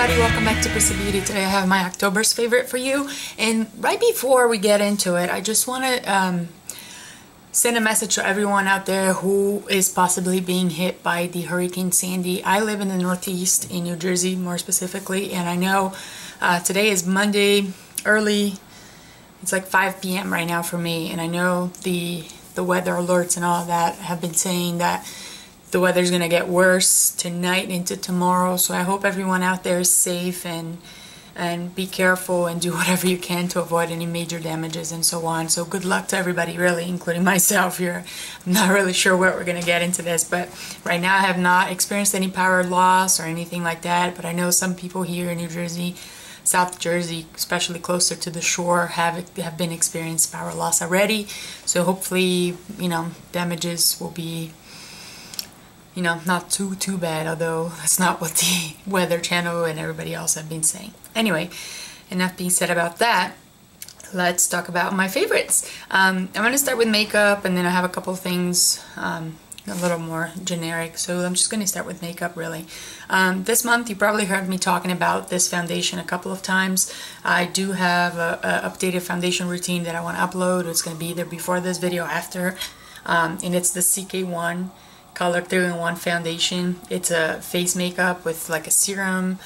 everybody, welcome back to Burts Beauty. Today I have my October's favorite for you, and right before we get into it, I just want to send a message to everyone out there who is possibly being hit by the Hurricane Sandy. I live in the Northeast, in New Jersey more specifically, and I know today is Monday early. It's like 5 p.m. right now for me, and I know the weather alerts and all of that have been saying that the weather's gonna get worse tonight into tomorrow. So I hope everyone out there is safe and be careful and do whatever you can to avoid any major damages and so on. So good luck to everybody, really, including myself here. I'm not really sure where we're gonna get into this, but right now I have not experienced any power loss or anything like that, but I know some people here in New Jersey, South Jersey, especially closer to the shore, have been experiencing power loss already. So hopefully, you know, damages will be, you know, not too bad, although that's not what the Weather Channel and everybody else have been saying. Anyway, enough being said about that. Let's talk about my favorites. I'm going to start with makeup, and then I have a couple of things a little more generic, so I'm just going to start with makeup, really. This month you probably heard me talking about this foundation a couple of times. I do have a updated foundation routine that I want to upload. It's going to be either before this video or after, and it's the CK1 Color 3-in-1 foundation. It's a face makeup with like a serum,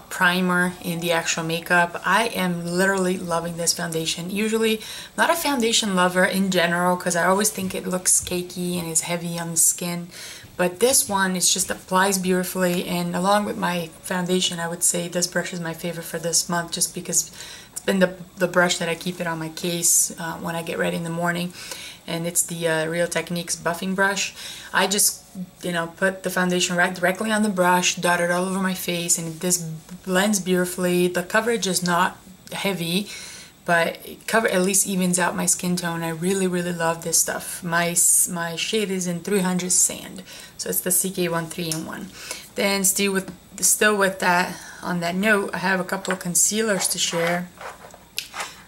primer in the actual makeup. I am literally loving this foundation. Usually not a foundation lover in general because I always think it looks cakey and is heavy on the skin, but this one, it just applies beautifully, and along with my foundation, I would say this brush is my favorite for this month, just because it's been the brush that I keep it on my case when I get ready in the morning. And it's the Real Techniques buffing brush. I just, you know, put the foundation right directly on the brush, dot it all over my face, and this blends beautifully. The coverage is not heavy, but at least evens out my skin tone. I really love this stuff. My shade is in 300 Sand, so it's the CK1 3-in-1. Then still with that, on that note, I have a couple of concealers to share.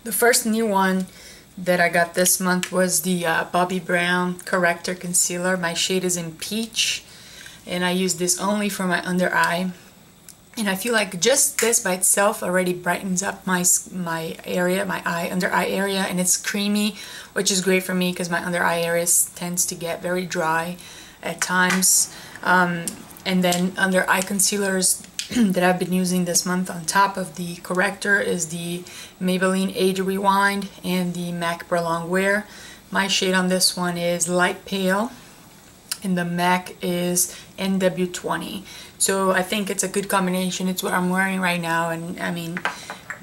The first new one that I got this month was the Bobbi Brown Corrector Concealer. My shade is in Peach, and I use this only for my under eye. And I feel like just this by itself already brightens up my area, my under eye area, and it's creamy, which is great for me because my under eye area tends to get very dry at times. And then under eye concealers that I've been using this month on top of the corrector is the Maybelline Age Rewind and the MAC Prolongwear. My shade on this one is light pale, and the MAC is NW20. So I think it's a good combination. It's what I'm wearing right now, and I mean,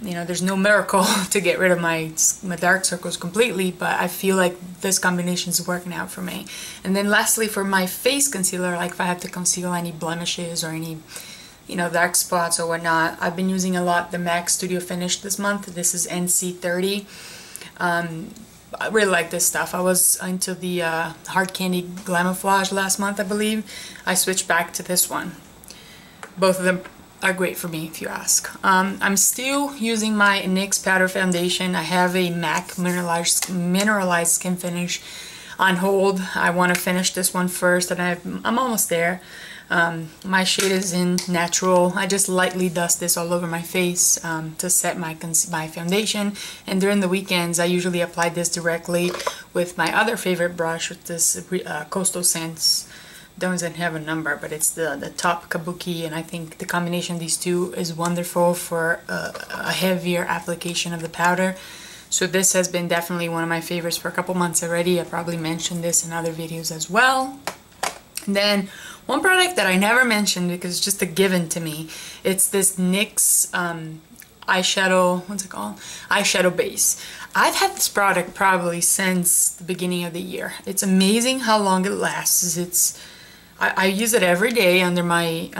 you know, there's no miracle to get rid of my dark circles completely, but I feel like this combination is working out for me. And then lastly, for my face concealer, like if I have to conceal any blemishes or any, you know, dark spots or whatnot, I've been using a lot the MAC Studio Finish this month. This is NC30. I really like this stuff. I was into the Hard Candy Glamouflage last month, I believe. I switched back to this one. Both of them are great for me, if you ask. I'm still using my NYX Powder Foundation. I have a MAC Mineralized Skin Finish on hold. I want to finish this one first, and I'm almost there. My shade is in Natural. I just lightly dust this all over my face to set my foundation, and during the weekends I usually apply this directly with my other favorite brush, with this Coastal Scents. Doesn't have a number, but it's the top Kabuki, and I think the combination of these two is wonderful for a heavier application of the powder. So this has been definitely one of my favorites for a couple months already. I probably mentioned this in other videos as well. And then one product that I never mentioned because it's just a given to me, it's this NYX eyeshadow, what's it called? Eyeshadow base. I've had this product probably since the beginning of the year. It's amazing how long it lasts. I use it every day under my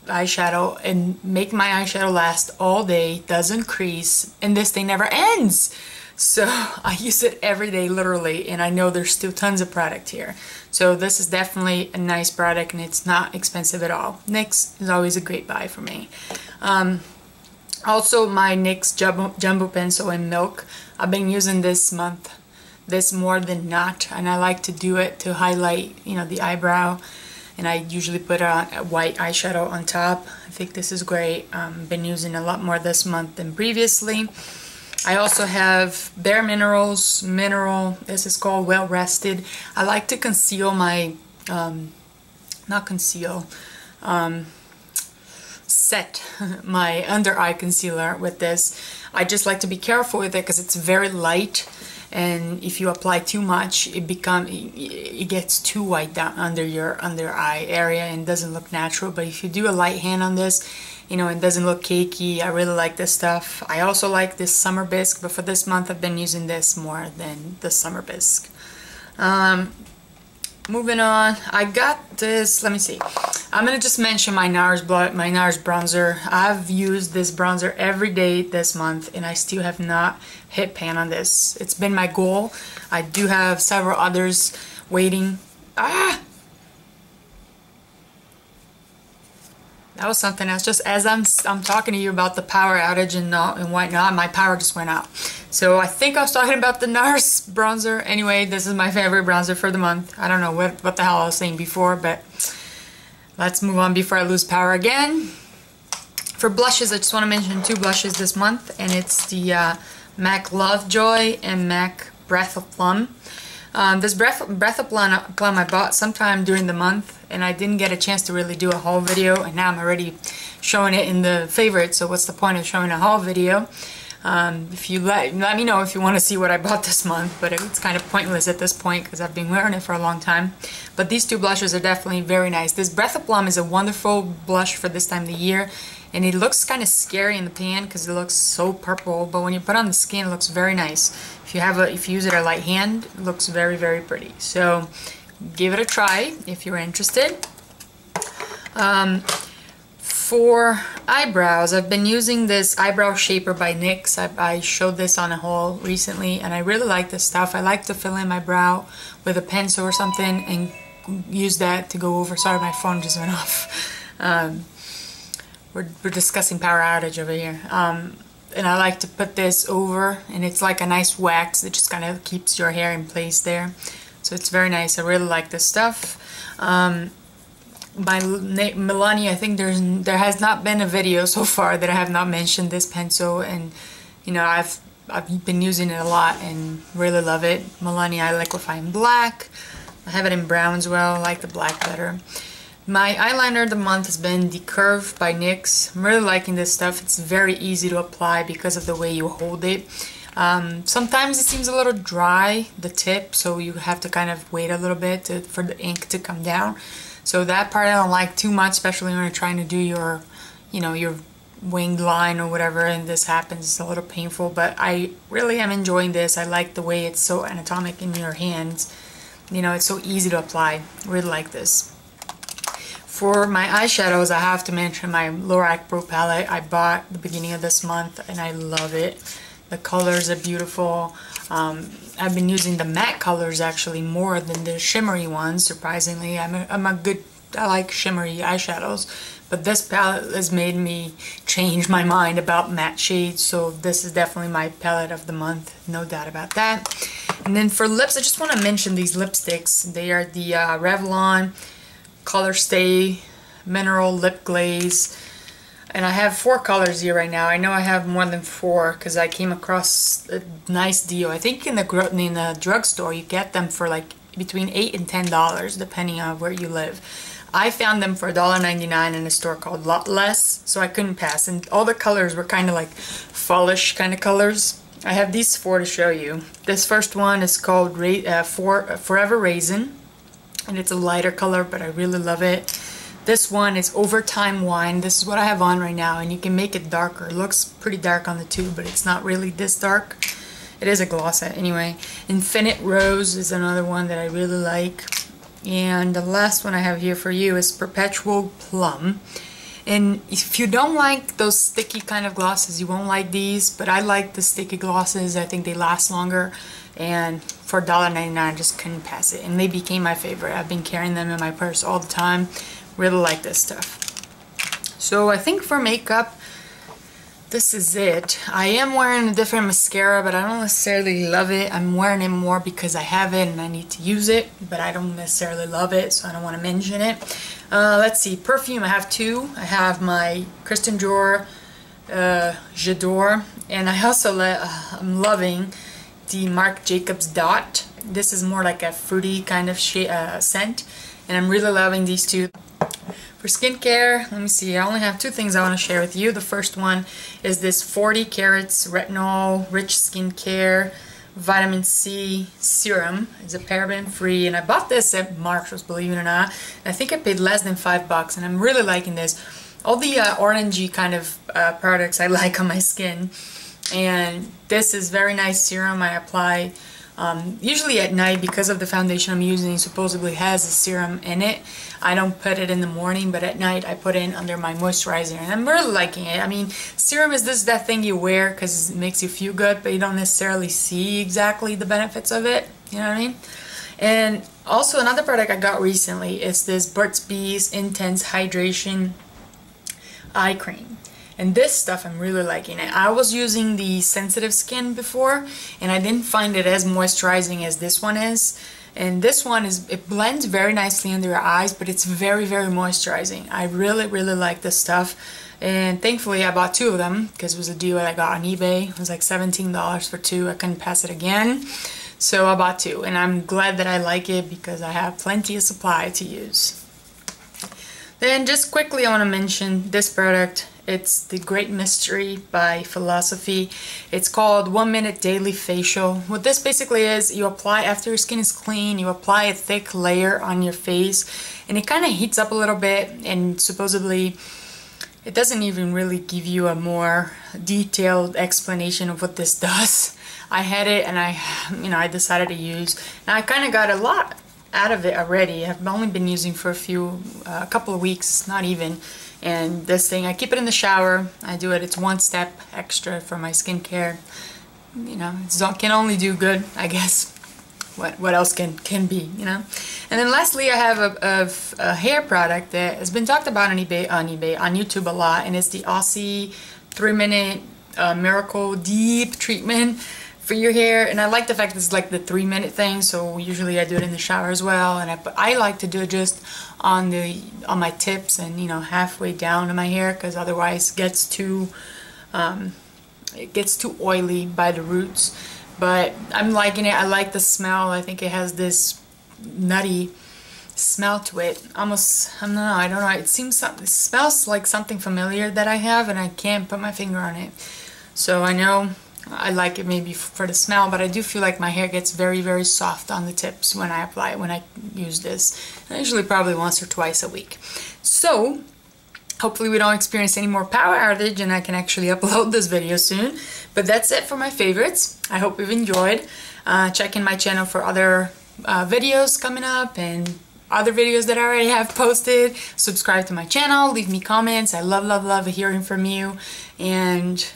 eyeshadow and make my eyeshadow last all day, doesn't crease, and this thing never ends. So I use it every day, literally, and I know there's still tons of product here. So this is definitely a nice product, and it's not expensive at all. NYX is always a great buy for me. Also, my NYX Jumbo Pencil in Milk. I've been using this more than not, and I like to do it to highlight, you know, the eyebrow and I usually put a white eyeshadow on top. I think this is great. Been using a lot more this month than previously. I also have Bare Minerals Mineral. This is called Well Rested. I like to conceal my, not conceal, set my under eye concealer with this. I just like to be careful with it because it's very light, and if you apply too much, it gets too white down under your under eye area and doesn't look natural. But if you do a light hand on this, you know, it doesn't look cakey. I really like this stuff. I also like this Summer Bisque, but for this month I've been using this more than the Summer Bisque. Moving on, I got this, let me see. I'm gonna just mention my Nars bronzer. I've used this bronzer every day this month and I still have not hit pan on this. It's been my goal. I do have several others waiting. That was something else. Just as I'm talking to you about the power outage and whatnot, my power just went out. So I think I was talking about the Nars bronzer. Anyway, this is my favorite bronzer for the month. I don't know what the hell I was saying before, but let's move on before I lose power again. For blushes, I just want to mention two blushes this month, and it's the MAC Lovejoy and MAC Breath of Plum. This Breath of Plum I bought sometime during the month, and I didn't get a chance to really do a haul video, and now I'm already showing it in the favorites, so what's the point of showing a haul video? If you let me know if you want to see what I bought this month, but it's kind of pointless at this point because I've been wearing it for a long time. But these two blushes are definitely very nice. This Breath of Plum is a wonderful blush for this time of the year, and it looks kind of scary in the pan because it looks so purple, but when you put it on the skin it looks very nice. If you use it at light hand, it looks very, very pretty. So give it a try if you're interested. For eyebrows, I've been using this eyebrow shaper by NYX. I showed this on a haul recently, and I really like this stuff. I like to fill in my brow with a pencil or something and use that to go over. Sorry, my phone just went off. We're discussing power outage over here. And I like to put this over, and it's like a nice wax that just kind of keeps your hair in place there. So it's very nice. I really like this stuff. By Milani, I think there has not been a video so far that I have not mentioned this pencil, and you know, I've been using it a lot and really love it. Milani Eyeliquif in black. I have it in brown as well. I like the black better. My eyeliner of the month has been the Curve by NYX. I'm really liking this stuff. It's very easy to apply because of the way you hold it. Sometimes it seems a little dry, the tip, so you have to kind of wait a little bit for the ink to come down. So that part I don't like too much, especially when you're trying to do your, you know, your winged line or whatever, and this happens. It's a little painful, but I really am enjoying this. I like the way it's so anatomic in your hands. You know, it's so easy to apply. Really like this. For my eyeshadows, I have to mention my Lorac Pro palette I bought at the beginning of this month, and I love it. The colors are beautiful. I've been using the matte colors actually more than the shimmery ones, surprisingly. I like shimmery eyeshadows, but this palette has made me change my mind about matte shades, so this is definitely my palette of the month, no doubt about that. And then for lips, I just want to mention these lipsticks. They are the Revlon Colorstay Mineral Lip Glaze, and I have 4 colors here right now. I know I have more than 4 because I came across a nice deal. I think in the drugstore you get them for like between $8 and $10 depending on where you live. I found them for $1.99 in a store called Lot Less, so I couldn't pass, and all the colors were kind of like fallish kind of colors. I have these 4 to show you. This first one is called Forever Raisin, and it's a lighter color, but I really love it. This one is Overtime Wine. This is what I have on right now, and you can make it darker. It looks pretty dark on the tube, but it's not really this dark. It is a gloss set anyway. Infinite Rose is another one that I really like. And the last one I have here for you is Perpetual Plum. And if you don't like those sticky kind of glosses, you won't like these, but I like the sticky glosses. I think they last longer, and for $1.99 I just couldn't pass it, and they became my favorite. I've been carrying them in my purse all the time. Really like this stuff. So I think for makeup, this is it. I am wearing a different mascara, but I don't necessarily love it. I'm wearing it more because I have it and I need to use it, but I don't necessarily love it, so I don't want to mention it. Let's see, perfume, I have two. I have my Christian Dior J'adore, and I also I'm loving the Marc Jacobs Dot. This is more like a fruity kind of scent, and I'm really loving these two. For skincare, let me see, I only have two things I want to share with you. The first one is this 40 carats retinol rich skincare vitamin C serum. It's a paraben free, and I bought this at Marshall's, believe it or not. I think I paid less than $5, and I'm really liking this. All the orangey kind of products I like on my skin, and this is very nice serum. I apply usually at night because of the foundation I'm using. Supposedly has a serum in it. I don't put it in the morning, but at night I put it under my moisturizer, and I'm really liking it. I mean, serum is that thing you wear because it makes you feel good, but you don't necessarily see exactly the benefits of it. You know what I mean? And also another product I got recently is this Burts Bees Intense Hydration Eye Cream. And this stuff, I'm really liking it. I was using the sensitive skin before, and I didn't find it as moisturizing as this one is. And this one it blends very nicely under your eyes, but it's very, very moisturizing. I really, really like this stuff. And thankfully I bought two of them because it was a deal that I got on eBay. It was like $17 for two. I couldn't pass it again. So I bought two, and I'm glad that I like it because I have plenty of supply to use. Then just quickly I want to mention this product. It's the Great Mystery by Philosophy. It's called 1 Minute Daily Facial. What this basically is, you apply after your skin is clean, you apply a thick layer on your face, and it kind of heats up a little bit, and supposedly it doesn't even really give you a more detailed explanation of what this does. I had it and I decided to use. Now I kind of got a lot out of it already. I've only been using for a couple of weeks, not even. And this thing, I keep it in the shower. I do it. It's one step extra for my skincare. You know, it can only do good, I guess. What else can be, you know? And then lastly, I have a hair product that has been talked about on YouTube a lot, and it's the Aussie 3-minute Miracle Deep Treatment for your hair. And I like the fact that it's like the 3-minute thing, so usually I do it in the shower as well. And I like to do it just on my tips and, you know, halfway down to my hair, because otherwise it gets too oily by the roots. But I'm liking it. I like the smell. I think it has this nutty smell to it. Almost, I don't know. It smells like something familiar that I have, and I can't put my finger on it. So I know I like it maybe for the smell, but I do feel like my hair gets very, very soft on the tips when I apply it, when I use this. I usually probably once or twice a week. So hopefully we don't experience any more power outage and I can actually upload this video soon. But that's it for my favorites. I hope you've enjoyed. Check in my channel for other videos coming up and other videos that I already have posted. Subscribe to my channel, leave me comments. I love hearing from you, and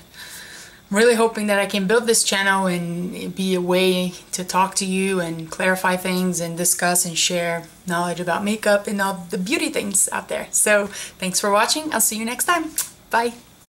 I'm really hoping that I can build this channel and be a way to talk to you and clarify things and discuss and share knowledge about makeup and all the beauty things out there. So thanks for watching. I'll see you next time. Bye.